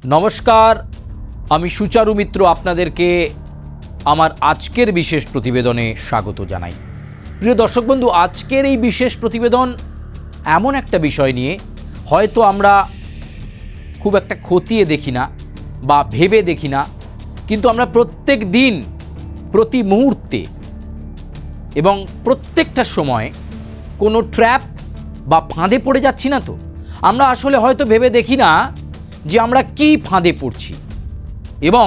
নমস্কার, আমি সুচারু মিত্র আপনাদেরকে আমার আজকের বিশেষ প্রতিবেদনে স্বাগত জানাই। প্রিয় দর্শক বন্ধু, আজকের এই বিশেষ প্রতিবেদন এমন একটা বিষয় নিয়ে হয়তো আমরা খুব একটা খতিয়ে দেখি না বা ভেবে দেখি না, কিন্তু আমরা প্রত্যেক দিন, প্রতি মুহূর্তে এবং প্রত্যেকটা সময় কোনো ট্র্যাপ বা ফাঁদে পড়ে যাচ্ছি না তো? আমরা আসলে হয়তো ভেবে দেখি না যে আমরা কী ফাঁদে পড়ছি এবং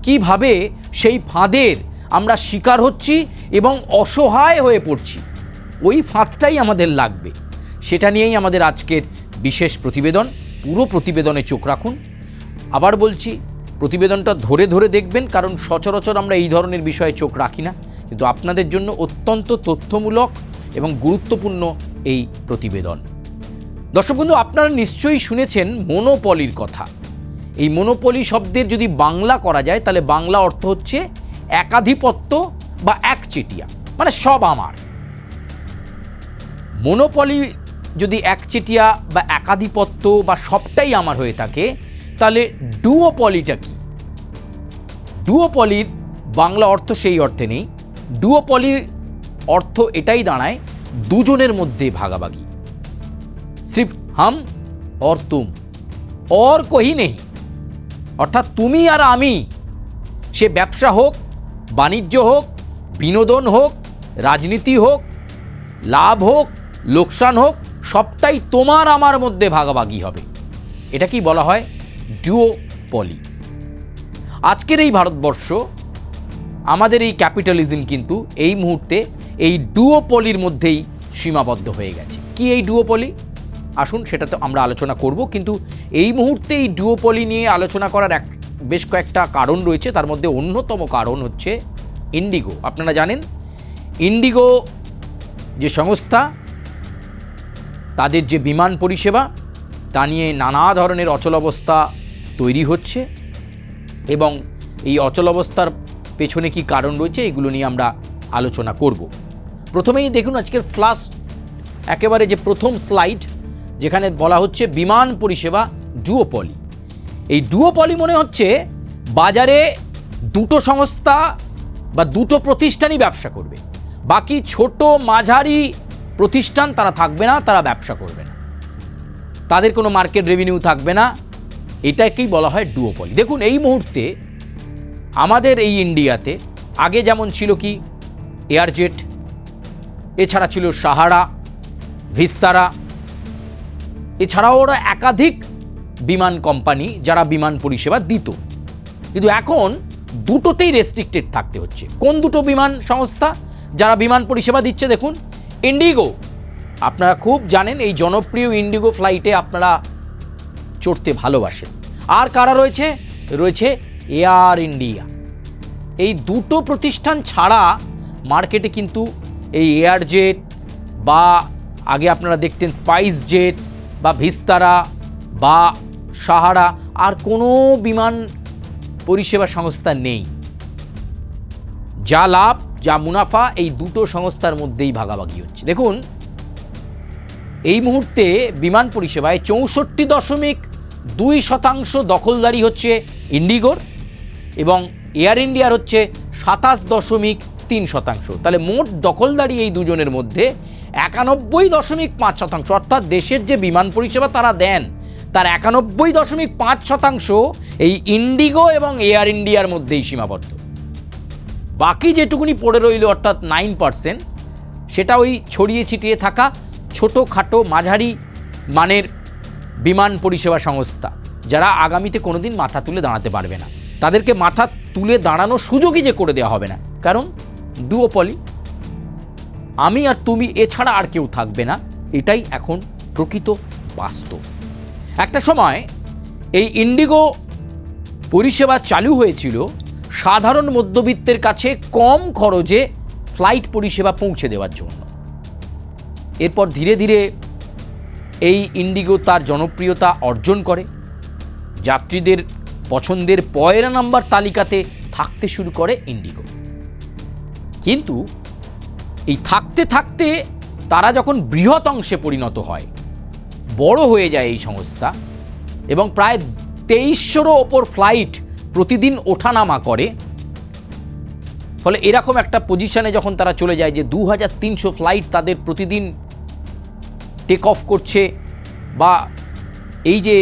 কিভাবে সেই ফাঁদের আমরা শিকার হচ্ছি এবং অসহায় হয়ে পড়ছি। ওই ফাঁদটাই আমাদের লাগবে, সেটা নিয়েই আমাদের আজকের বিশেষ প্রতিবেদন। পুরো প্রতিবেদনে চোখ রাখুন। আবার বলছি, প্রতিবেদনটা ধরে ধরে দেখবেন, কারণ সচরাচর আমরা এই ধরনের বিষয়ে চোখ রাখি না, কিন্তু আপনাদের জন্য অত্যন্ত তথ্যমূলক এবং গুরুত্বপূর্ণ এই প্রতিবেদন। দর্শক বন্ধু, আপনারা নিশ্চয়ই শুনেছেন মনোপলির কথা। এই মনোপলি শব্দের যদি বাংলা করা যায়, তাহলে বাংলা অর্থ হচ্ছে একাধিপত্য বা একচেটিয়া, মানে সব আমার। মনোপলি যদি একচেটিয়া বা একাধিপত্য বা সবটাই আমার হয়ে থাকে, তাহলে ডুওপলিটা কি? ডুওপলির বাংলা অর্থ সেই অর্থে নেই। ডুওপলির অর্থ এটাই দাঁড়ায় দুজনের মধ্যে ভাগাভাগি। সির্ফ হাম और तुम और कोई नहीं, অর্থাৎ তুমি আর আমি। সে ব্যবসা হোক, বাণিজ্য হোক, বিনোদন হোক, রাজনীতি হোক, লাভ হোক, লোকসান হোক, সবটাই তোমার আমার মধ্যে ভাগাভাগি হবে। এটা কি বলা হয়? ডুওপলি। আজকের এই ভারতবর্ষ, আমাদের এই ক্যাপিটালিজম কিন্তু এই মুহূর্তে এই ডুওপলির মধ্যেই সীমাবদ্ধ হয়ে গেছে। কি এই ডুওপলি? আসুন সেটা তো আমরা আলোচনা করব, কিন্তু এই মুহূর্তে এই ডুওপলি নিয়ে আলোচনা করার বেশ কয়েকটা কারণ রয়েছে। তার মধ্যে অন্যতম কারণ হচ্ছে ইন্ডিগো। আপনারা জানেন ইন্ডিগো যে সংস্থা, তাদের যে বিমান পরিষেবা, তা নিয়ে নানা ধরনের অচলাবস্থা তৈরি হচ্ছে এবং এই অচলাবস্থার পেছনে কি কারণ রয়েছে, এগুলো নিয়ে আমরা আলোচনা করব। প্রথমেই দেখুন আজকের ফ্লাশ, একেবারে যে প্রথম স্লাইড, যেখানে বলা হচ্ছে বিমান পরিষেবা ডুওপলি। এই ডুওপলি মনে হচ্ছে বাজারে দুটো সংস্থা বা দুটো প্রতিষ্ঠানই ব্যবসা করবে, বাকি ছোট মাঝারি প্রতিষ্ঠান তারা থাকবে না, তারা ব্যবসা করবে না, তাদের কোনো মার্কেট রেভিনিউ থাকবে না। এটাকেই বলা হয় ডুওপলি। দেখুন এই মুহূর্তে আমাদের এই ইন্ডিয়াতে আগে যেমন ছিল কি এয়ারজেট, এছাড়া ছিল সাহারা, ভিস্তারা, এছাড়াও ওরা একাধিক বিমান কোম্পানি যারা বিমান পরিষেবা দিত, কিন্তু এখন দুটোতেই রেস্ট্রিক্টেড থাকতে হচ্ছে। কোন দুটো বিমান সংস্থা যারা বিমান পরিষেবা দিচ্ছে? দেখুন, ইন্ডিগো। আপনারা খুব জানেন এই জনপ্রিয় ইন্ডিগো ফ্লাইটে আপনারা চড়তে ভালোবাসেন। আর কারা রয়েছে? রয়েছে এয়ার ইন্ডিয়া। এই দুটো প্রতিষ্ঠান ছাড়া মার্কেটে কিন্তু এই এয়ারজেট বা আগে আপনারা দেখতেন স্পাইস জেট বা ভিস্তারা বা সাহারা, আর কোনো বিমান পরিষেবা সংস্থা নেই। যা লাভ, যা মুনাফা এই দুটো সংস্থার মধ্যেই ভাগাভাগি হচ্ছে। দেখুন এই মুহূর্তে বিমান পরিষেবায় 64.2% দখলদারি হচ্ছে ইন্ডিগোর এবং এয়ার ইন্ডিয়ার হচ্ছে 27.3%। তাহলে মোট দখলদারি এই দুজনের মধ্যে 91.5%, অর্থাৎ দেশের যে বিমান পরিষেবা তারা দেন তার 91.5% এই ইন্ডিগো এবং এয়ার ইন্ডিয়ার মধ্যেই সীমাবদ্ধ। বাকি যেটুকুনি পড়ে রইল অর্থাৎ 9%, সেটা ওই ছড়িয়ে ছিটিয়ে থাকা ছোটোখাটো মাঝারি মানের বিমান পরিষেবা সংস্থা, যারা আগামীতে কোনোদিন মাথা তুলে দাঁড়াতে পারবে না। তাদেরকে মাথা তুলে দাঁড়ানোর সুযোগই যে করে দেওয়া হবে না, কারণ ডুওপলি, আমি আর তুমি এছাড়া আর কেউ থাকবে না। এটাই এখন প্রকৃত বাস্তব। একটা সময় এই ইন্ডিগো পরিষেবা চালু হয়েছিল সাধারণ মধ্যবিত্তের কাছে কম খরচে ফ্লাইট পরিষেবা পৌঁছে দেওয়ার জন্য। এরপর ধীরে ধীরে এই ইন্ডিগো তার জনপ্রিয়তা অর্জন করে, যাত্রীদের পছন্দের পয়লা নাম্বার তালিকাতে থাকতে শুরু করে ইন্ডিগো। কিন্তু এই থাকতে থাকতে তারা যখন বৃহৎ অংশে পরিণত হয়, বড় হয়ে যায় এই সংস্থা এবং প্রায় 2300-রও ওপর ফ্লাইট প্রতিদিন ওঠানামা করে। ফলে এরকম একটা পজিশনে যখন তারা চলে যায় যে 2300 ফ্লাইট তাদের প্রতিদিন টেক অফ করছে বা এই যে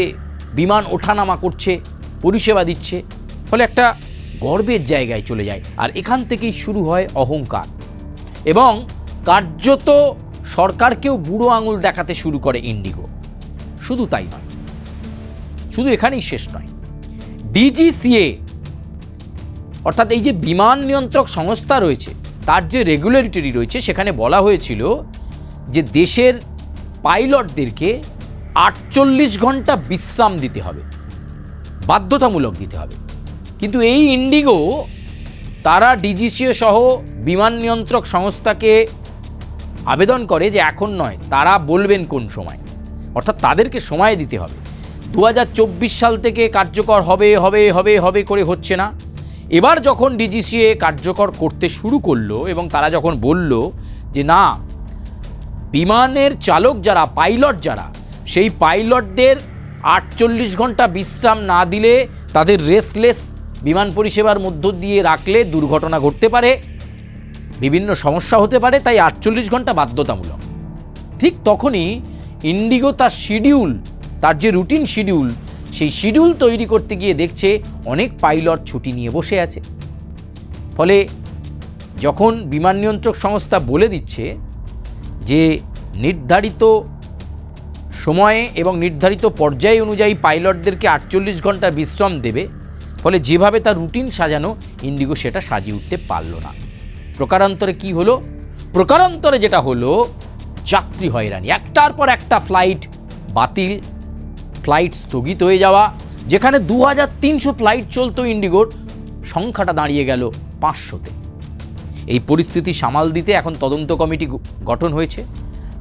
বিমান ওঠানামা করছে, পরিষেবা দিচ্ছে, ফলে একটা গর্বের জায়গায় চলে যায়। আর এখান থেকেই শুরু হয় অহংকার এবং কার্যত সরকারকেও বুড়ো আঙুল দেখাতে শুরু করে ইন্ডিগো। শুধু তাই নয়, শুধু এখানেই শেষ নয়, ডিজিসিএ অর্থাৎ এই যে বিমান নিয়ন্ত্রক সংস্থা রয়েছে তার যে রেগুলেটরি রয়েছে সেখানে বলা হয়েছিল যে দেশের পাইলটদেরকে 48 ঘন্টা বিশ্রাম দিতে হবে, বাধ্যতামূলক দিতে হবে। কিন্তু এই ইন্ডিগো তারা ডিজিসিএ সহ বিমান নিয়ন্ত্রক সংস্থাকে আবেদন করে যে এখন নয়, তারা বলবেন কোন সময়, অর্থাৎ তাদেরকে সময় দিতে হবে। 2024 সাল থেকে কার্যকর হবে হবে হবে হবে করে হচ্ছে না। এবার যখন ডিজিসিএ কার্যকর করতে শুরু করলো এবং তারা যখন বলল যে না, বিমানের চালক যারা, পাইলট যারা, সেই পাইলটদের 48 ঘন্টা বিশ্রাম না দিলে, তাদের রেস্টলেস বিমান পরিষেবার মধ্য দিয়ে রাখলে দুর্ঘটনা ঘটতে পারে, বিভিন্ন সমস্যা হতে পারে, তাই 48 ঘন্টা বাধ্যতামূলক। ঠিক তখনই ইন্ডিগো তার শিডিউল, তার যে রুটিন শিডিউল, সেই শিডিউল তৈরি করতে গিয়ে দেখছে অনেক পাইলট ছুটি নিয়ে বসে আছে। ফলে যখন বিমান নিয়ন্ত্রক সংস্থা বলে দিচ্ছে যে নির্ধারিত সময়ে এবং নির্ধারিত পর্যায় অনুযায়ী পাইলটদেরকে 48 ঘন্টার বিশ্রাম দেবে, ফলে যেভাবে তার রুটিন সাজানো, ইন্ডিগো সেটা সাজিয়ে উঠতে পারল না। প্রকারান্তরে কি হলো? প্রকারান্তরে যেটা হলো, যাত্রী হয়রানি, একটার পর একটা ফ্লাইট বাতিল, ফ্লাইট স্থগিত হয়ে যাওয়া। যেখানে 2300 ফ্লাইট চলতো ইন্ডিগোর, সংখ্যাটা দাঁড়িয়ে গেল 500-তে। এই পরিস্থিতি সামাল দিতে এখন তদন্ত কমিটি গঠন হয়েছে।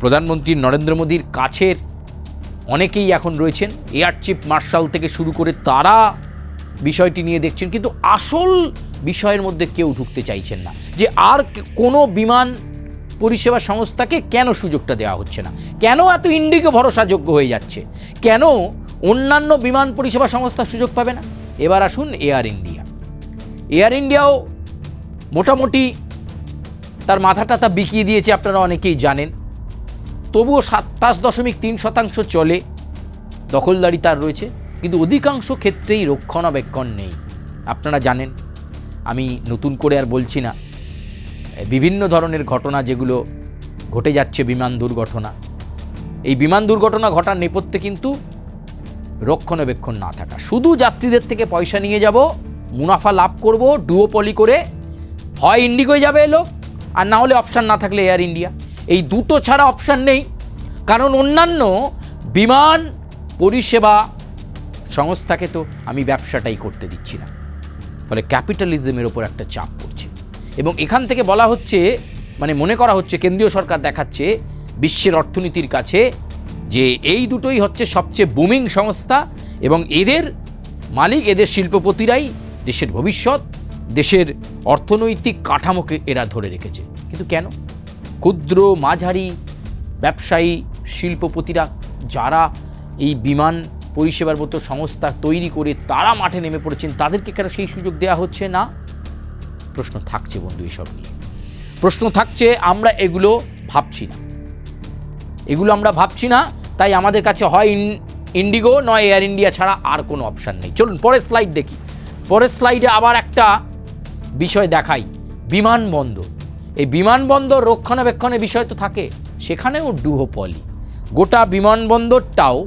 প্রধানমন্ত্রী নরেন্দ্র মোদীর কাছের অনেকেই এখন রয়েছেন, এয়ার চিফ মার্শাল থেকে শুরু করে, তারা বিষয়টি নিয়ে দেখছেন, কিন্তু আসল বিষয়ের মধ্যে কেউ ঢুকতে চাইছেন না যে আর কোনো বিমান পরিষেবা সংস্থাকে কেন সুযোগটা দেওয়া হচ্ছে না, কেন এত ইন্ডিগো ভরসাযোগ্য হয়ে যাচ্ছে, কেন অন্যান্য বিমান পরিষেবা সংস্থা সুযোগ পাবে না। এবার আসুন এয়ার ইন্ডিয়া। এয়ার ইন্ডিয়াও মোটামুটি তার মাথাটা তা বিকিয়ে দিয়েছে, আপনারা অনেকেই জানেন। তবুও 27.3% চলে, দখলদারি তার রয়েছে, কিন্তু অধিকাংশ ক্ষেত্রেই রক্ষণাবেক্ষণ নেই। আপনারা জানেন, আমি নতুন করে আর বলছি না, বিভিন্ন ধরনের ঘটনা যেগুলো ঘটে যাচ্ছে, বিমান দুর্ঘটনা, এই বিমান দুর্ঘটনা ঘটার নেপথ্যে কিন্তু রক্ষণাবেক্ষণ না থাকা, শুধু যাত্রীদের থেকে পয়সা নিয়ে যাব, মুনাফা লাভ করব, ডুওপলি করে, হয় ইন্ডিগোয় যাবে লোক, আর না হলে অপশান না থাকলে এয়ার ইন্ডিয়া। এই দুটো ছাড়া অপশান নেই, কারণ অন্যান্য বিমান পরিষেবা সংস্থাকে তো আমি ব্যবসাটাই করতে দিচ্ছি না। ফলে ক্যাপিটালিজমের ওপর একটা চাপ পড়ছে এবং এখান থেকে বলা হচ্ছে, মানে মনে করা হচ্ছে, কেন্দ্রীয় সরকার দেখাচ্ছে বিশ্বের অর্থনীতির কাছে যে এই দুটোই হচ্ছে সবচেয়ে বুমিং সংস্থা এবং এদের মালিক, এদের শিল্পপতিরাই দেশের ভবিষ্যৎ, দেশের অর্থনৈতিক কাঠামোকে এরা ধরে রেখেছে। কিন্তু কেন? ক্ষুদ্র মাঝারি ব্যবসায়ী, শিল্পপতিরা যারা এই বিমান পরিষেবার মতো সংস্থা তৈরি করে তারা মাঠে নেমে পড়েছেন, তাদেরকে কেন সেই সুযোগ দেওয়া হচ্ছে না? প্রশ্ন থাকছে বন্ধু, এসব নিয়ে প্রশ্ন থাকছে। আমরা এগুলো ভাবছি না, তাই আমাদের কাছে হয় ইন্ডিগো নয় এয়ার ইন্ডিয়া ছাড়া আর কোনো অপশান নেই। চলুন পরের স্লাইড দেখি। পরের স্লাইডে আবার একটা বিষয় দেখাই, বিমানবন্দর। এই বিমানবন্দর রক্ষণাবেক্ষণের বিষয় তো থাকে, সেখানেও ডুওপলি। গোটা বিমানবন্দরটাও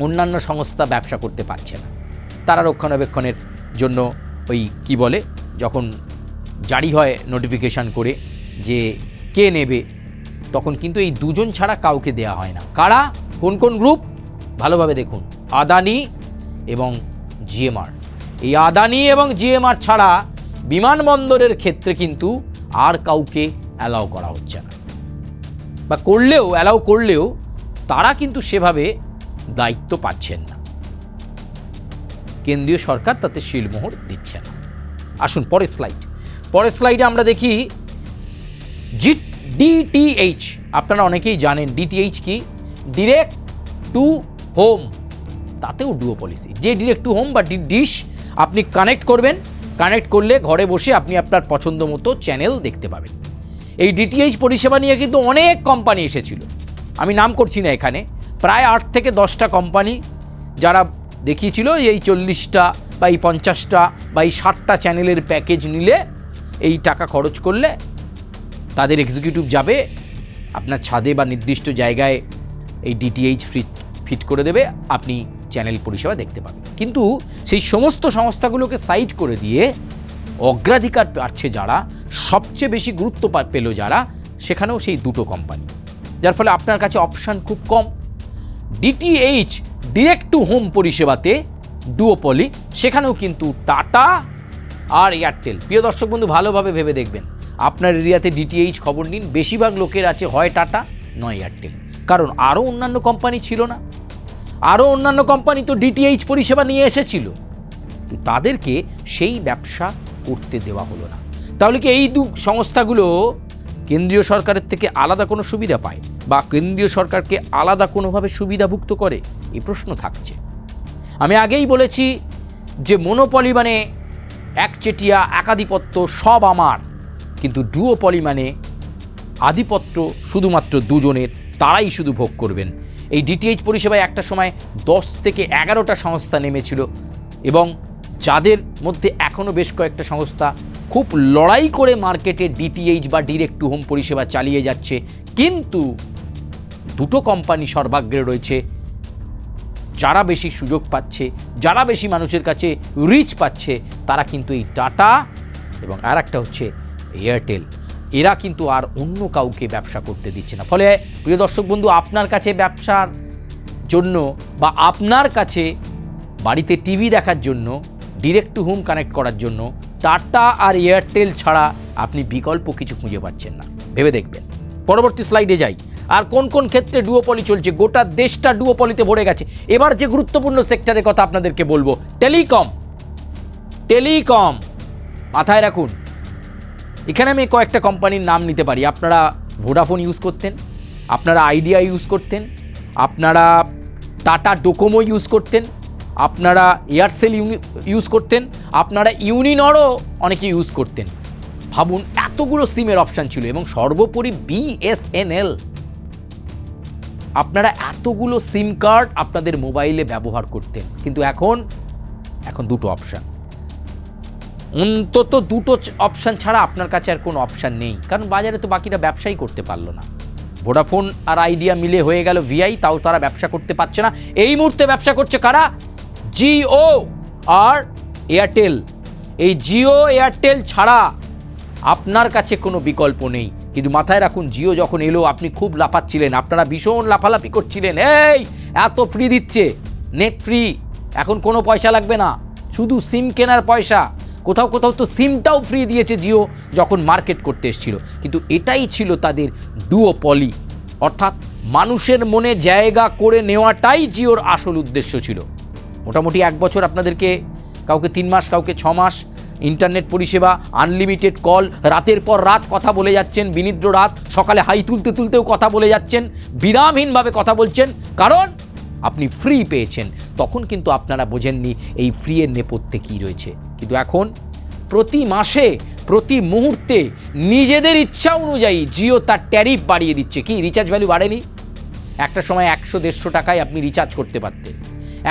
অন্যান্য সংস্থা ব্যবসা করতে পারছে না, তারা রক্ষণাবেক্ষণের জন্য ওই কি বলে, যখন জারি হয় নোটিফিকেশান করে যে কে নেবে, তখন কিন্তু এই দুজন ছাড়া কাউকে দেয়া হয় না। কারা? কোন কোন গ্রুপ? ভালোভাবে দেখুন, আদানি এবং জিএমআর। এই আদানি এবং জিএমআর ছাড়া বিমানবন্দরের ক্ষেত্রে কিন্তু আর কাউকে অ্যালাউ করা হচ্ছে না, বা অ্যালাউ করলেও তারা কিন্তু সেভাবে দায়িত্ব পাচ্ছেন না, কেন্দ্রীয় সরকার তাতে শিলমোহর দিচ্ছে না। আসুন পরের স্লাইডে আমরা দেখি ডিটিএইচ। আপনারা অনেকেই জানেন ডিটিএইচ কি, ডিরেক্ট টু হোম তাতেও ডুও পলিসি। যে ডিরেক্ট টু হোম বা ডিশ আপনি কানেক্ট করবেন, কানেক্ট করলে ঘরে বসে আপনি আপনার পছন্দ মতো চ্যানেল দেখতে পাবেন। এই ডিটিএইচ পরিষেবা নিয়ে কিন্তু অনেক কোম্পানি এসেছিল, আমি নাম করছি না এখানে, প্রায় 8 থেকে 10টা কোম্পানি যারা দেখিয়েছিল এই 40টা বা এই 50টা বা এই 60টা চ্যানেলের প্যাকেজ নিলে এই টাকা খরচ করলে তাদের এক্সিকিউটিভ যাবে আপনার ছাদে বা নির্দিষ্ট জায়গায় এই ডিটিএইচ ফিট করে দেবে, আপনি চ্যানেল পরিষেবা দেখতে পাবেন। কিন্তু সেই সমস্ত সংস্থাগুলোকে সাইড করে দিয়ে অগ্রাধিকার পাচ্ছে যারা, সবচেয়ে বেশি গুরুত্ব পেল যারা, সেখানেও সেই দুটো কোম্পানি, যার ফলে আপনার কাছে অপশান খুব কম। ডিটিএইচ ডিরেক্ট টু হোম পরিষেবাতে ডুওপলি, সেখানেও কিন্তু টাটা আর এয়ারটেল। প্রিয় দর্শক বন্ধু, ভালোভাবে ভেবে দেখবেন, আপনার এরিয়াতে ডিটিএইচ খবর নিন, বেশিরভাগ লোকের আছে হয় টাটা নয় এয়ারটেল, কারণ আরও অন্যান্য কোম্পানি ছিল না, আরও অন্যান্য কোম্পানি তো ডিটিএইচ পরিষেবা নিয়ে এসেছিল, তো তাদেরকে সেই ব্যবসা করতে দেওয়া হলো না। তাহলে কি এই সংস্থাগুলো কেন্দ্রীয় সরকারের থেকে আলাদা কোনো সুবিধা পায় বা কেন্দ্রীয় সরকারকে আলাদা কোনোভাবে সুবিধাভুক্ত করে? এই প্রশ্ন থাকছে। আমি আগেই বলেছি যে মনোপলি মানে একচেটিয়া একাধিপত্য, সব আমার, কিন্তু ডুওপলি মানে আধিপত্য শুধুমাত্র দুজনের, তারাই শুধু ভোগ করবেন। এই ডিটিএইচ পরিষেবায় একটা সময় 10 থেকে 11টা সংস্থা নেমেছিল এবং যাদের মধ্যে এখনও বেশ কয়েকটা সংস্থা খুব লড়াই করে মার্কেটে ডিটিএইচ বা ডিরেক্ট টু হোম পরিষেবা চালিয়ে যাচ্ছে, কিন্তু দুটো কোম্পানি সর্বাগ্রে রয়েছে, যারা বেশি সুযোগ পাচ্ছে, যারা বেশি মানুষের কাছে রিচ পাচ্ছে, তারা কিন্তু এই টাটা এবং আর একটা হচ্ছে এয়ারটেল। এরা কিন্তু আর অন্য কাউকে ব্যবসা করতে দিচ্ছে না। ফলে প্রিয় দর্শক বন্ধু, আপনার কাছে ব্যবসার জন্য বা আপনার কাছে বাড়িতে টিভি দেখার জন্য, ডিরেক্ট টু হোম কানেক্ট করার জন্য টাটা আর এয়ারটেল ছাড়া আপনি বিকল্প কিছু খুঁজে পাচ্ছেন না। ভেবে দেখবেন। পরবর্তী স্লাইডে যাই। আর কোন কোন ক্ষেত্রে ডুওপলি চলছে? গোটা দেশটা ডুওপলিতে ভরে গেছে। এবার যে গুরুত্বপূর্ণ সেক্টরের কথা আপনাদেরকে বলবো, টেলিকম। মাথায় রাখুন, এখানে আমি কয়েকটা কোম্পানির নাম নিতে পারি। আপনারা ভোডাফোন ইউজ করতেন, আপনারা আইডিয়া ইউজ করতেন, আপনারা টাটা ডোকোমো ইউজ করতেন, আপনারা এয়ারসেল ইউজ করতেন, আপনারা ইউনিনরও অনেকে ইউজ করতেন। ভাবুন, এতগুলো সিমের অপশান ছিল এবং সর্বোপরি বিএসএনএল। আপনারা এতগুলো সিম কার্ড আপনাদের মোবাইলে ব্যবহার করতেন, কিন্তু এখন দুটো অপশান, অন্তত দুটো অপশান ছাড়া আপনার কাছে আর কোনো অপশান নেই, কারণ বাজারে তো বাকিরা ব্যবসাই করতে পারলো না। ভোডাফোন আর আইডিয়া মিলে হয়ে গেল ভিআই, তাও তারা ব্যবসা করতে পারছে না। এই মুহূর্তে ব্যবসা করছে কারা? জিও আর এয়ারটেল। এই জিও এয়ারটেল ছাড়া আপনার কাছে কোনো বিকল্প নেই। কিন্তু মাথায় রাখুন, জিও যখন এলো আপনি খুব লাফাচ্ছিলেন, আপনারা ভীষণ লাফালাফি করছিলেন, এই এত ফ্রি দিচ্ছে, নেট ফ্রি, এখন কোনো পয়সা লাগবে না, শুধু সিম কেনার পয়সা। কোথাও কোথাও তো সিমটাও ফ্রি দিয়েছে জিও যখন মার্কেট করতে এসেছিল। কিন্তু এটাই ছিল তাদের ডুওপলি, অর্থাৎ মানুষের মনে জায়গা করে নেওয়াটাই জিওর আসল উদ্দেশ্য ছিল। মোটামুটি 1 বছর আপনাদেরকে, কাউকে 3 মাস, কাউকে 6 মাস ইন্টারনেট পরিষেবা, আনলিমিটেড কল, রাতের পর রাত কথা বলে যাচ্ছেন, বিনিদ্র রাত, সকালে হাই তুলতে তুলতেও কথা বলে যাচ্ছেন, বিরামহীনভাবে কথা বলছেন, কারণ আপনি ফ্রি পেয়েছেন। তখন কিন্তু আপনারা বোঝেননি এই ফ্রি এর নেপথ্যে কী রয়েছে। কিন্তু এখন প্রতি মাসে, প্রতি মুহূর্তে নিজেদের ইচ্ছা অনুযায়ী জিও তার ট্যারিফ বাড়িয়ে দিচ্ছে। কি রিচার্জ ভ্যালু বাড়েনি? একটা সময় 100-150 টাকায় আপনি রিচার্জ করতে পারতেন,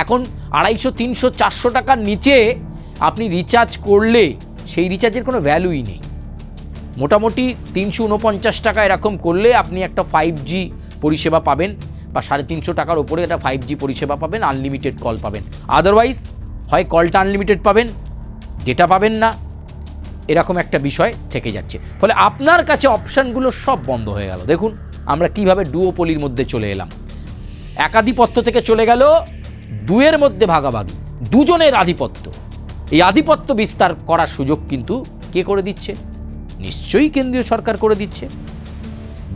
এখন 250-300-400 টাকার নিচে আপনি রিচার্জ করলে সেই রিচার্জের কোনো ভ্যালুই নেই। মোটামুটি 349 টাকা এরকম করলে আপনি একটা 5G পরিষেবা পাবেন, বা 350 টাকার ওপরে একটা 5G পরিষেবা পাবেন, আনলিমিটেড কল পাবেন। আদারওয়াইজ হয় কলটা আনলিমিটেড পাবেন, ডেটা পাবেন না, এরকম একটা বিষয় থেকে যাচ্ছে। ফলে আপনার কাছে অপশানগুলো সব বন্ধ হয়ে গেল। দেখুন আমরা কিভাবে ডুওপলির মধ্যে চলে এলাম। একাধিপত্য থেকে চলে গেল দুয়ের মধ্যে ভাগাভাগি, দুজনের আধিপত্য। এই আধিপত্য বিস্তার করার সুযোগ কিন্তু কে করে দিচ্ছে? নিশ্চয়ই কেন্দ্রীয় সরকার করে দিচ্ছে।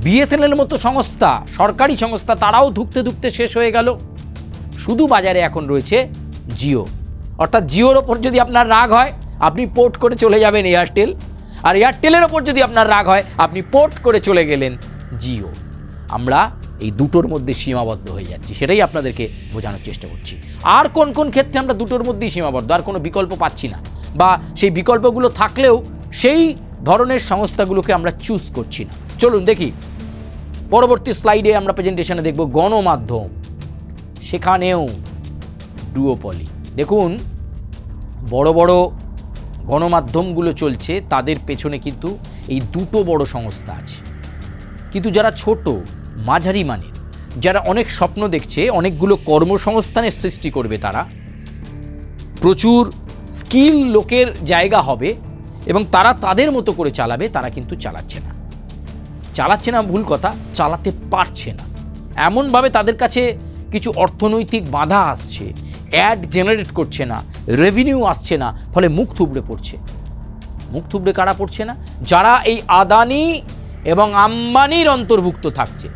বিএসএনএল মতো সংস্থা, সরকারি সংস্থা, তারাও ধুঁকতে ধুঁকতে শেষ হয়ে গেল। শুধু বাজারে এখন রয়েছে জিও। অর্থাৎ জিওর ওপর যদি আপনার রাগ হয়, আপনি পোর্ট করে চলে যাবেন এয়ারটেল, আর এয়ারটেলের ওপর যদি আপনার রাগ হয়, আপনি পোর্ট করে চলে গেলেন জিও। আমরা এই দুটোর মধ্যে সীমাবদ্ধ হয়ে যাচ্ছি, সেটাই আপনাদেরকে বোঝানোর চেষ্টা করছি। আর কোন কোন ক্ষেত্রে আমরা দুটোর মধ্যেই সীমাবদ্ধ, আর কোনো বিকল্প পাচ্ছি না, বা সেই বিকল্পগুলো থাকলেও সেই ধরনের সংস্থাগুলোকে আমরা চুজ করছি না। চলুন দেখি পরবর্তী স্লাইডে আমরা প্রেজেন্টেশনে দেখব গণমাধ্যম, সেখানেও ডুওপলি। দেখুন বড় বড় গণমাধ্যমগুলো চলছে, তাদের পেছনে কিন্তু এই দুটো বড় সংস্থা আছে। কিন্তু যারা ছোট মাঝারি মানের, যারা অনেক স্বপ্ন দেখছে, অনেকগুলো কর্মসংস্থানের সৃষ্টি করবে, তারা প্রচুর স্কিল লোকের জায়গা হবে এবং তারা তাদের মতো করে চালাবে, তারা কিন্তু চালাচ্ছে না ভুল কথা, চালাতে পারছে না। এমনভাবে তাদের কাছে কিছু অর্থনৈতিক বাধা আসছে, অ্যাড জেনারেট করছে না, রেভিনিউ আসছে না, ফলে মুখ থুবড়ে কারা পড়ছে না? যারা এই আদানি এবং আম্বানির অন্তর্ভুক্ত থাকছে,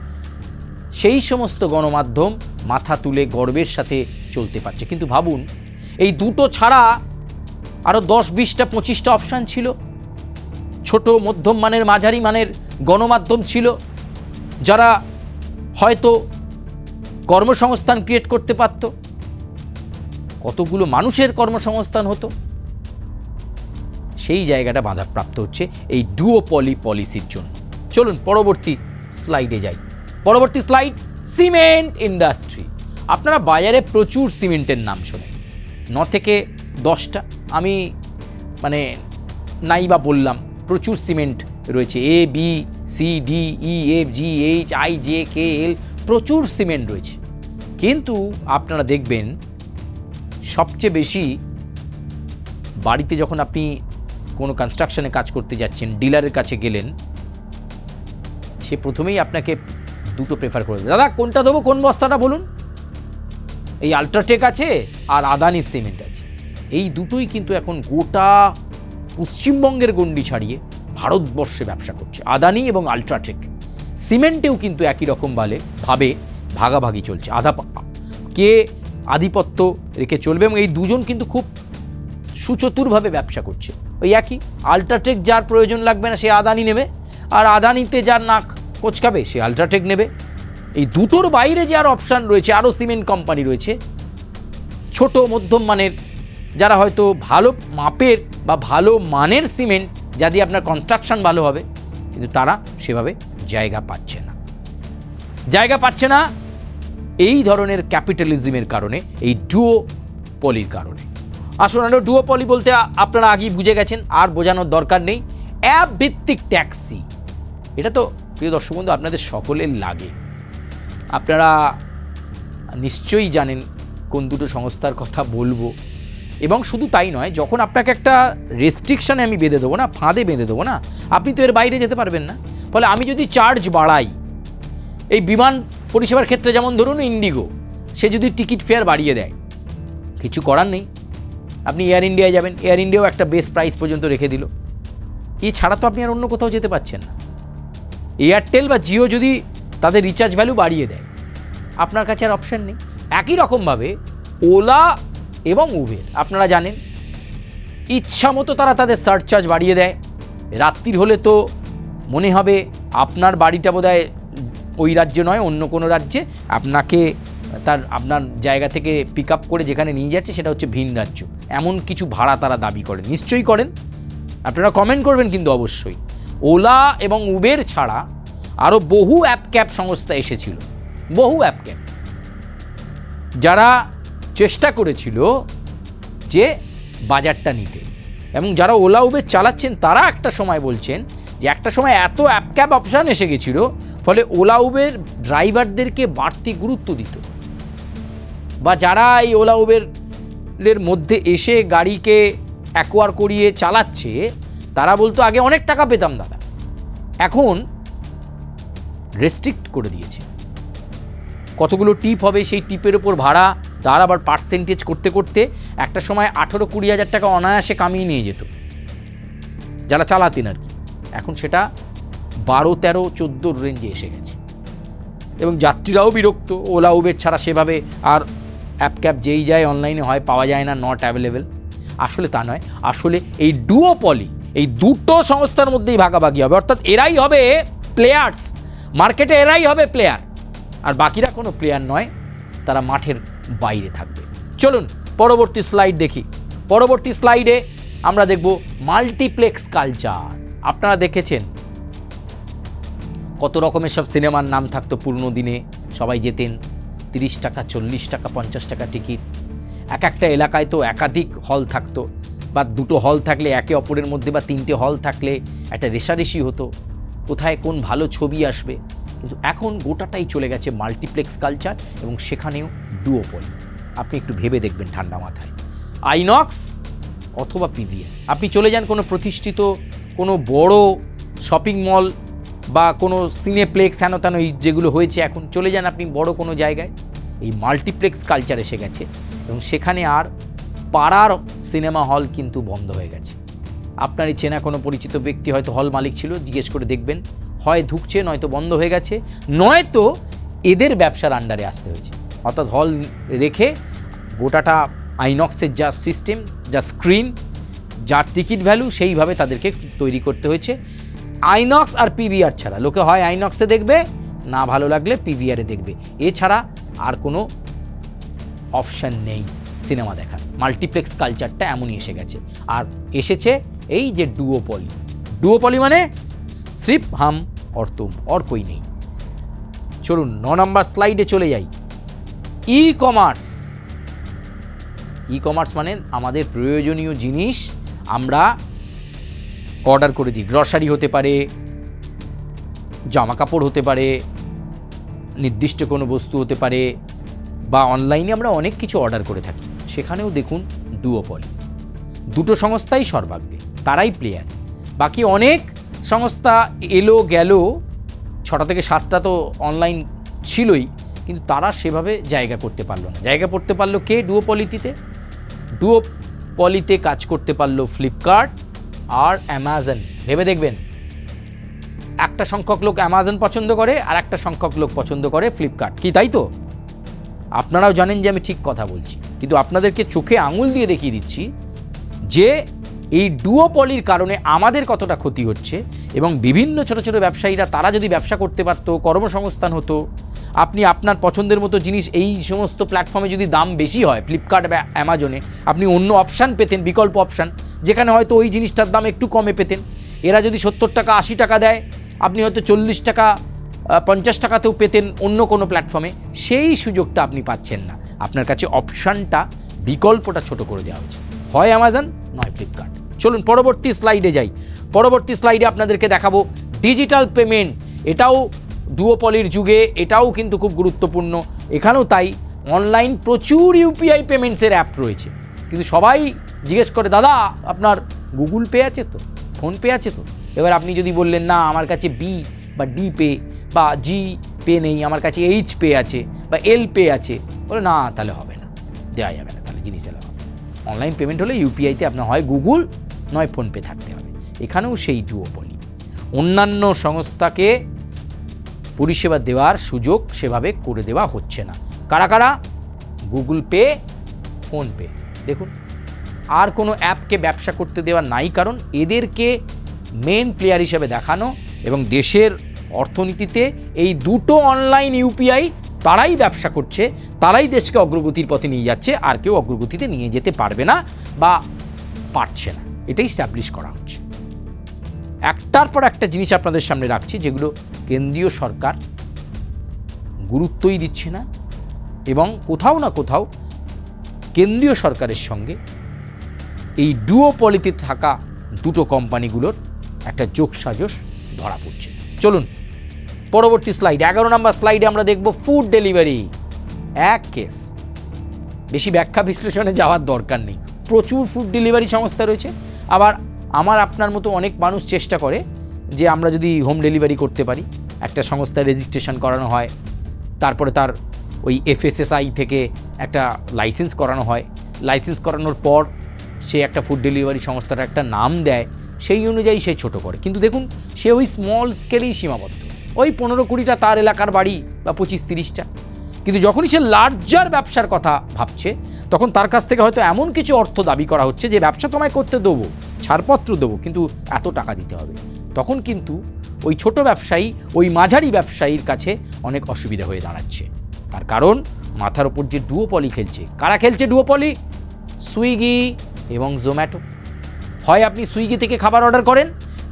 সেই সমস্ত গণমাধ্যম মাথা তুলে গর্বের সাথে চলতে পারছে। কিন্তু ভাবুন, এই দুটো ছাড়া আরও 10, 20টা, 25টা অপশান ছিল, ছোট মধ্যম মানের মাঝারি মানের গণমাধ্যম ছিল, যারা হয়তো কর্মসংস্থান ক্রিয়েট করতে পারত, কতগুলো মানুষের কর্মসংস্থান হতো। সেই জায়গাটা বাধাপ্রাপ্ত হচ্ছে এই ডুওপলি পলিসির জন্য। চলুন পরবর্তী স্লাইডে যাই। পরবর্তী স্লাইড, সিমেন্ট ইন্ডাস্ট্রি। আপনারা বাজারে প্রচুর সিমেন্টের নাম শোনেন, 9 থেকে 10টা, আমি মানে নাই বা বললাম, প্রচুর সিমেন্ট রয়েছে, ABCDEFGHIJKL, প্রচুর সিমেন্ট রয়েছে। কিন্তু আপনারা দেখবেন সবচেয়ে বেশি বাড়িতে যখন আপনি কোনো কনস্ট্রাকশনে কাজ করতে যাচ্ছেন, ডিলারের কাছে গেলেন, সে প্রথমেই আপনাকে দুটো প্রেফার করে দেবে, দাদা কোনটা দেবো, কোন বস্তাটা বলুন, এই আল্ট্রাটেক আছে আর আদানি সিমেন্ট আছে। এই দুটোই কিন্তু এখন গোটা পশ্চিমবঙ্গের গণ্ডি ছাড়িয়ে ভারতবর্ষে ব্যবসা করছে, আদানি এবং আল্ট্রাটেক। সিমেন্টেও কিন্তু একই রকম ভাবে ভাগাভাগি চলছে, কে আধিপত্য রেখে চলবে, এবং এই দুজন কিন্তু খুব সুচতুরভাবে ব্যবসা করছে। ওই একই, আল্ট্রাটেক যার প্রয়োজন লাগবে না সে আদানি নেবে, আর আদানিতে যার নাক কোচকাবে সে আল্ট্রাটেক নেবে। এই দুটোর বাইরে যে আর অপশান রয়েছে, আরও সিমেন্ট কোম্পানি রয়েছে, ছোট মধ্যম মানের, যারা হয়তো ভালো মাপের বা ভালো মানের সিমেন্ট, যা দিয়ে আপনার কনস্ট্রাকশন ভালো হবে, কিন্তু তারা সেভাবে জায়গা পাচ্ছে না এই ধরনের ক্যাপিটালিজমের কারণে, এই ডুওপলির কারণে। আসুন আমরা ডুওপলি বলতে আপনারা আগেই বুঝে গেছেন, আর বোঝানোর দরকার নেই। অ্যাপ ভিত্তিক ট্যাক্সি, এটা তো প্রিয় দর্শক বন্ধু আপনাদের সকলের লাগে, আপনারা নিশ্চয়ই জানেন কোন দুটো সংস্থার কথা বলবো। এবং শুধু তাই নয়, যখন আপনাকে একটা রেস্ট্রিকশানে আমি বেঁধে দেবো না, ফাঁদে বেঁধে দেবো না, আপনি তো এর বাইরে যেতে পারবেন না। ফলে আমি যদি চার্জ বাড়াই, এই বিমান পরিষেবার ক্ষেত্রে যেমন ধরুন ইন্ডিগো, সে যদি টিকিট ফেয়ার বাড়িয়ে দেয়, কিছু করার নেই, আপনি এয়ার ইন্ডিয়ায় যাবেন, এয়ার ইন্ডিয়াও একটা বেস প্রাইস পর্যন্ত রেখে দিল, এছাড়া তো আপনি আর অন্য কোথাও যেতে পারছেন না। এয়ারটেল বা জিও যদি তাদের রিচার্জ ভ্যালু বাড়িয়ে দেয়, আপনার কাছে আর অপশান নেই। একই রকমভাবে ওলা এবং উবের, আপনারা জানেন ইচ্ছা মতো তারা তাদের সারচার্জ বাড়িয়ে দেয়। রাত্রির হলে তো মনে হবে আপনার বাড়িটা বোধহয় ওই রাজ্যে নয়, অন্য কোনো রাজ্যে, আপনাকে আপনার জায়গা থেকে পিক আপ করে যেখানে নিয়ে যাচ্ছে সেটা হচ্ছে ভিন রাজ্য, এমন কিছু ভাড়া তারা দাবি করেন, নিশ্চয়ই করেন, আপনারা কমেন্ট করবেন কিন্তু অবশ্যই। ওলা এবং উবের ছাড়া আরও বহু অ্যাপ ক্যাব সংস্থা এসেছিল, বহু অ্যাপ ক্যাব, যারা চেষ্টা করেছিল যে বাজারটা নিতে, এবং যারা ওলা উবের চালাচ্ছেন তারা একটা সময় বলছেন যে একটা সময় এত অ্যাপ ক্যাব অপশান এসে গেছিল, ফলে ওলা উবের ড্রাইভারদেরকে বাড়তি গুরুত্ব দিত, বা যারা এই ওলা উবেরের মধ্যে এসে গাড়িকে অ্যাকোয়ার করিয়ে চালাচ্ছে, তারা বলতো আগে অনেক টাকা পেতাম দাদা, এখন রেস্ট্রিক্ট করে দিয়েছে, কতগুলো টিপ হবে সেই টিপের ওপর ভাড়া, তার আবার পার্সেন্টেজ করতে করতে একটা সময় 18-20 হাজার টাকা অনায়াসে কামিয়ে নিয়ে যেত যারা চালাতেন আর কি, এখন সেটা 12-13-14 রেঞ্জে এসে গেছে, এবং যাত্রীরাও বিরক্ত। ওলা উবের ছাড়া সেভাবে আর অ্যাপ ক্যাব যেই যায় অনলাইনে হয় পাওয়া যায় না, নট অ্যাভেলেবেল। আসলে তা নয়, আসলে এই ডুওপলি, এই দুটো সংস্থার মধ্যেই ভাগাভাগি হবে, অর্থাৎ এরাই হবে প্লেয়ার্স, মার্কেটে এরাই হবে প্লেয়ার। আর বাকিরা কোনো প্লেয়ার নয়, তারা মাঠের বাইরে থাকবে। চলুন পরবর্তী স্লাইড দেখি। পরবর্তী স্লাইডে আমরা দেখব মাল্টিপ্লেক্স কালচার। আপনারা দেখেছেন কত রকমের সব সিনেমার নাম থাকতো পুরনো দিনে, সবাই যেতেন, 30 টাকা 40 টাকা 50 টাকা টিকিট। এক একটা এলাকায় তো একাধিক হল থাকতো, বা দুটো হল থাকলে একে অপরের মধ্যে, বা 3টে হল থাকলে একটা রেষারেষি হতো কোথায় কোন ভালো ছবি আসবে। কিন্তু এখন গোটাটাই চলে গেছে মাল্টিপ্লেক্স কালচার, এবং সেখানেও ডুওপলি। আপনি একটু ভেবে দেখবেন ঠান্ডা মাথায়, আইনক্স অথবা পিভিআর। আপনি চলে যান কোনো প্রতিষ্ঠিত কোনো বড় শপিং মল বা কোনো সিনেপ্লেক্স, হেন তেন এই যেগুলো হয়েছে এখন, চলে যান আপনি বড় কোনো জায়গায়, এই মাল্টিপ্লেক্স কালচার এসে গেছে, এবং সেখানে আর পাড়ার সিনেমা হল কিন্তু বন্ধ হয়ে গেছে। আপনারই চেনা কোনো পরিচিত ব্যক্তি হয়তো হল মালিক ছিল, জিজ্ঞেস করে দেখবেন, হয় ঢুকছে, নয়তো বন্ধ হয়ে গেছে, নয়তো এদের ব্যবসার আন্ডারে আসতে হয়েছে। অর্থাৎ হল রেখে গোটাটা আইনক্সের যা সিস্টেম, যা স্ক্রিন, যা টিকিট ভ্যালু, সেইভাবে তাদেরকে তৈরি করতে হয়েছে। আইনক্স আর পিভিআর ছাড়া লোকে হয় আইনক্সে দেখবে, না ভালো লাগলে পিভিআরে দেখবে, এছাড়া আর কোনো অপশান নেই সিনেমা দেখার। মাল্টিপ্লেক্স কালচারটা এমনই এসে গেছে। আর এসেছে এই যে ডুওপলি। ডুওপলি মানে সির্ফ হাম और तुम और कोई नहीं। চলুন 9 নম্বর স্লাইডে চলে যাই। E commerce. ই কমার্স মানে আমাদের প্রয়োজনীয় জিনিস আমরা অর্ডার করে দিই। গ্রসারি হতে পারে, জামা কাপড় হতে পারে, নির্দিষ্ট কোনো বস্তু হতে পারে, বা অনলাইনে আমরা অনেক কিছু অর্ডার করে থাকি। সেখানেও দেখুন ডুওপলি। দুটো সংস্থাই সর্বাগ্রে, তারাই প্লেয়ার। বাকি অনেক সংস্থা এলো গেল, 6টা থেকে 7টা তো অনলাইন ছিলই, কিন্তু তারা সেভাবে জায়গা করতে পারলো না। জায়গা করতে পারলো কে? ডুওপলিতে। ডুওপলিতে কাজ করতে পারলো ফ্লিপকার্ট আর অ্যামাজন। ভেবে দেখবেন, একটা সংখ্যক লোক অ্যামাজন পছন্দ করে আর একটা সংখ্যক লোক পছন্দ করে ফ্লিপকার্ট, কি তাই তো? আপনারাও জানেন যে আমি ঠিক কথা বলছি, কিন্তু আপনাদেরকে চোখে আঙুল দিয়ে দেখিয়ে দিচ্ছি যে এই ডুওপলির কারণে আমাদের কতটা ক্ষতি হচ্ছে। এবং বিভিন্ন ছোট ছোট ব্যবসায়ীরা, তারা যদি ব্যবসা করতে পারতো, কর্মসংস্থান হতো, আপনি আপনার পছন্দের মতো জিনিস এই সমস্ত প্ল্যাটফর্মে যদি দাম বেশি হয় ফ্লিপকার্ট বা অ্যামাজনে, আপনি অন্য অপশান পেতেন, বিকল্প অপশান, যেখানে হয়তো ওই জিনিসটার দাম একটু কমে পেতেন। এরা যদি 70 টাকা 80 টাকা দেয়, আপনি হয়তো 40 টাকা 50 টাকাতেও পেতেন অন্য কোনো প্ল্যাটফর্মে। সেই সুযোগটা আপনি পাচ্ছেন না। আপনার কাছে অপশানটা, বিকল্পটা ছোট করে দেওয়া হয়েছে, হয় অ্যামাজন নয় ফ্লিপকার্ট। চলুন পরবর্তী স্লাইডে যাই। পরবর্তী স্লাইডে আপনাদেরকে দেখাবো ডিজিটাল পেমেন্ট। এটাও ডুওপলির যুগে এটাও কিন্তু খুব গুরুত্বপূর্ণ। এখানেও তাই, অনলাইন প্রচুর ইউপিআই পেমেন্টসের অ্যাপ রয়েছে, কিন্তু সবাই জিজ্ঞেস করে, দাদা আপনার গুগল পে আছে তো, ফোনপে আছে তো? এবার আপনি যদি বললেন, না আমার কাছে বি বা ডি পে বা জি পে নেই, আমার কাছে এইচ পে আছে বা এল পে আছে, বলে না তাহলে হবে না, দেওয়া যাবে না, তাহলে জিনিস এলাকা। অনলাইন পেমেন্ট হলে ইউপিআইতে আপনার হয় গুগল নয় ফোনপে থাকতে হবে। এখানেও সেই ডুওপলি। অন্যান্য সংস্থাকে পরিষেবা দেওয়ার সুযোগ সেভাবে করে দেওয়া হচ্ছে না। কারা কারা? Google pay, PhonePe. দেখুন, আর কোনো অ্যাপকে ব্যবসা করতে দেওয়া নাই, কারণ এদেরকে মেন প্লেয়ার হিসেবে দেখানো, এবং দেশের অর্থনীতিতে এই দুটো অনলাইন ইউপিআই তারাই ব্যবসা করছে, তারাই দেশকে অগ্রগতির পথে নিয়ে যাচ্ছে, আর কেউ অগ্রগতিতে নিয়ে যেতে পারবে না বা পারছে না। এটাই স্ট্যাবলিশ করা হচ্ছে। একটার পর একটা জিনিস আপনাদের সামনে রাখছি, যেগুলো কেন্দ্রীয় সরকার গুরুত্বই দিচ্ছে না, এবং কোথাও না কোথাও কেন্দ্রীয় সরকারের সঙ্গে এই ডুওপলিতে থাকা দুটো কোম্পানিগুলোর একটা যোগসাজশ ধরা পড়ছে। চলুন পরবর্তী স্লাইড, 11 নম্বর স্লাইডে আমরা দেখব ফুড ডেলিভারি। এক কেস, বেশি ব্যাখ্যা বিশ্লেষণে যাওয়ার দরকার নেই। প্রচুর ফুড ডেলিভারি সংস্থা রয়েছে। আবার আমার আপনার মতো অনেক মানুষ চেষ্টা করে যে আমরা যদি হোম ডেলিভারি করতে পারি, একটা সংস্থায় রেজিস্ট্রেশন করানো হয়, তারপরে তার ওই এফএসএসআই থেকে একটা লাইসেন্স করানো হয়, লাইসেন্স করানোর পর সে একটা ফুড ডেলিভারি সংস্থার একটা নাম দেয়, সেই অনুযায়ী সে ছোট করে। কিন্তু দেখুন, সে ওই স্মল স্কেলেই সীমাবদ্ধ, ওই 15-20টা তার এলাকার বাড়ি বা 25-30টা। কিন্তু যখনই সে লার্জার ব্যবসার কথা ভাবছে, তখন তার কাছ থেকে হয়তো এমন কিছু অর্থ দাবি করা হচ্ছে যে ব্যবসা তোমায় করতে দেবো, ছাড়পত্র দেবো, কিন্তু এত টাকা দিতে হবে। তখন কিন্তু ওই ছোট ব্যবসায়ী, ওই মাঝারি ব্যবসায়ীর কাছে অনেক অসুবিধা হয়ে দাঁড়াচ্ছে। তার কারণ মাথার ওপর যে ডুওপলি খেলছে। কারা খেলছে ডুওপলি? সুইগি এবং জোম্যাটো। হয় আপনি সুইগি থেকে খাবার অর্ডার করেন,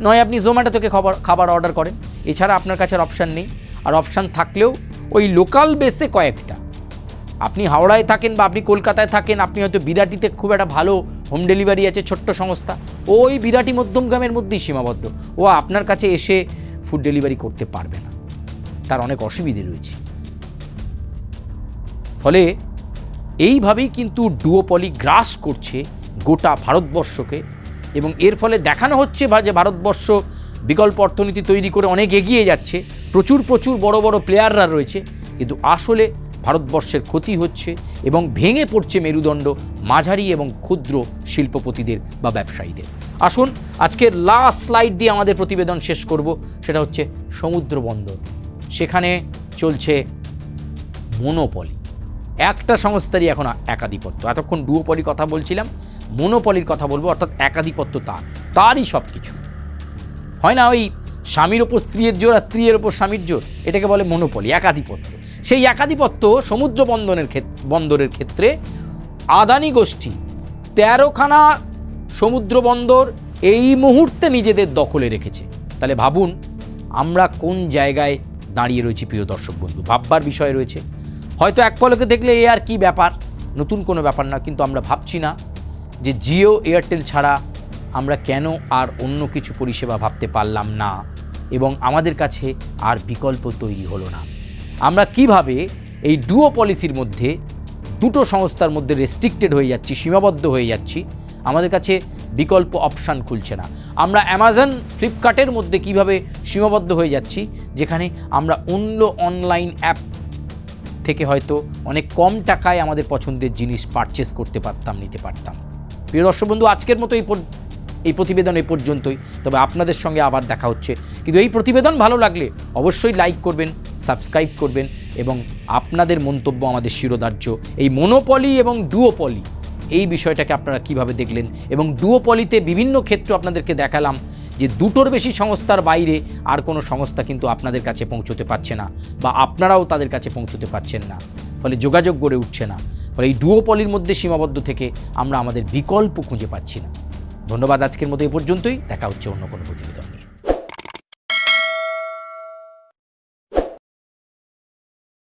নয় আপনি জোম্যাটো থেকে খাবার অর্ডার করেন। এছাড়া আপনার কাছে আর অপশান নেই। আর অপশান থাকলেও ওই লোকাল বেসে কয়েকটা। আপনি হাওড়ায় থাকেন বা আপনি কলকাতায় থাকেন, আপনি হয়তো বিরাটিতে খুব একটা ভালো হোম ডেলিভারি আছে, ছোট্ট সংস্থা, ওই বিরাটি মধ্যমগ্রামের মধ্যেই সীমাবদ্ধ। ও আপনার কাছে এসে ফুড ডেলিভারি করতে পারবে না, তার অনেক অসুবিধে রয়েছে। ফলে এইভাবেই কিন্তু ডুওপলি গ্রাস করছে গোটা ভারতবর্ষকে, এবং এর ফলে দেখানো হচ্ছে যে ভারতবর্ষ বিকল্প অর্থনীতি তৈরি করে অনেক এগিয়ে যাচ্ছে, প্রচুর বড় বড় প্লেয়াররা রয়েছে, কিন্তু আসলে ভারতবর্ষের ক্ষতি হচ্ছে এবং ভেঙে পড়ছে মেরুদণ্ড মাঝারি এবং ক্ষুদ্র শিল্পপতিদের বা ব্যবসায়ীদের। আসুন আজকের লাস্ট স্লাইড দিয়ে আমাদের প্রতিবেদন শেষ করব। সেটা হচ্ছে সমুদ্র বন্দর। সেখানে চলছে মোনোপলি, একটা সংস্থারই এখন একাধিপত্য। এতক্ষণ ডুওপলির কথা বলছিলাম, মোনোপলির কথা বলবো, অর্থাৎ একাধিপত্য তারই সব কিছু। হয় না ওই স্বামীর ওপর স্ত্রীর জোর আর স্ত্রীর ওপর স্বামীর জোর, এটাকে বলে মোনোপলি, একাধিপত্য। সেই একাধিপত্য সমুদ্র বন্দরের ক্ষেত্রে আদানি গোষ্ঠী 13খানা সমুদ্র বন্দর এই মুহূর্তে নিজেদের দখলে রেখেছে। তাহলে ভাবুন আমরা কোন জায়গায় দাঁড়িয়ে রয়েছি প্রিয় দর্শক বন্ধু। ভাববার বিষয় রয়েছে। হয়তো এক পলকে দেখলে এ আর কি ব্যাপার, নতুন কোনো ব্যাপার না, কিন্তু আমরা ভাবছি না যে জিও এয়ারটেল ছাড়া আমরা কেন আর অন্য কিছু পরিষেবা ভাবতে পারলাম না, এবং আমাদের কাছে আর বিকল্প তৈরি হলো না। আমরা কিভাবে এই ডুওপলির মধ্যে দুটো সংস্থার মধ্যে রেস্ট্রিক্টেড হয়ে যাচ্ছি, সীমাবদ্ধ হয়ে যাচ্ছি, আমাদের কাছে বিকল্প অপশান খুলছে না। আমরা অ্যামাজন, ফ্লিপকার্টের মধ্যে কিভাবে সীমাবদ্ধ হয়ে যাচ্ছি, যেখানে আমরা অন্য অনলাইন অ্যাপ থেকে হয়তো অনেক কম টাকায় আমাদের পছন্দের জিনিস পারচেস করতে পারতাম, নিতে পারতাম। প্রিয় দর্শক বন্ধু, আজকের মতো এই প্রতিবেদন এই পর্যন্তই। তবে আপনাদের সঙ্গে আবার দেখা হচ্ছে। কিন্তু এই প্রতিবেদন ভালো লাগলে অবশ্যই লাইক করবেন, সাবস্ক্রাইব করবেন, এবং আপনাদের মন্তব্য আমাদের শিরোধার্য। এই মোনোপলি এবং ডুওপলি এই বিষয়টাকে আপনারা কিভাবে দেখলেন, এবং ডুওপলিতে বিভিন্ন ক্ষেত্র আপনাদেরকে দেখালাম যে দুটোর বেশি সংস্থার বাইরে আর কোনো সংস্থা কিন্তু আপনাদের কাছে পৌঁছতে পারছে না, বা আপনারাও তাদের কাছে পৌঁছতে পারছেন না। ফলে যোগাযোগ গড়ে উঠছে না। ফলে এই ডুওপলির মধ্যে সীমাবদ্ধ থেকে আমরা আমাদের বিকল্প খুঁজে পাচ্ছি না। ধন্যবাদ। আজকের মতো এই পর্যন্তই। দেখা হচ্ছে অন্য কোনো প্রতিবেদন নিয়ে।